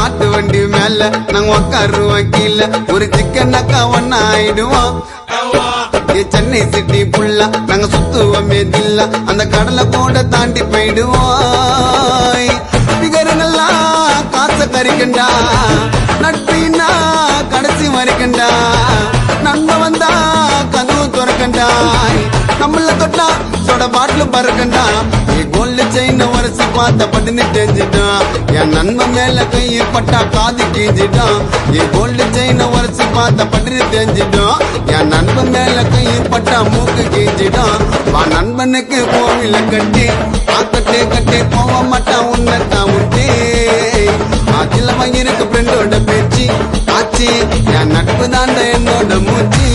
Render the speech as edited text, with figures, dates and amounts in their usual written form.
மாட்டு வண்டி மேல நாங்க உக்காருவோம் கீழே ஒரு சிக்கனாக்கா ஒன்னா ஆயிடுவோம் சென்னை சிட்டி புல்லா நாங்க சுத்துவோமே தில்லா அந்த கடலை கூட தாண்டி போயிடுவோம் பிகருங்கெல்லாம் காசை கறிக்கண்டா நட்பின்னா கடைசி வரைக்கண்டா நன்மை வந்தா கதவு துறக்கண்டா நம்மள தொட்டா சொட பாட்டில் பறக்கண்டா கோல்டு செயின் உரசி பார்த்த பட்டுன்னு தெரிஞ்சிட்டான் என் நன்மை மேல கையை பட்டா காது கீஞ்சிட்டான் கோல்டு செயின் உரசி பார்த்த பட்டுன்னு தெரிஞ்சிட்டான் என் நண்பன் மேல கையை பட்டா மூக்கு கீஞ்சிட்டான் வா நண்பனுக்கு கோவில கட்டி ஆக்கட்டே கட்டே போக மாட்டான் உன்னத்தான் உண்டே அதுல இருக்கு ஃப்ரெண்டோட பேச்சு ஆச்சு என் நட்பு தாண்ட என்னோட மூச்சு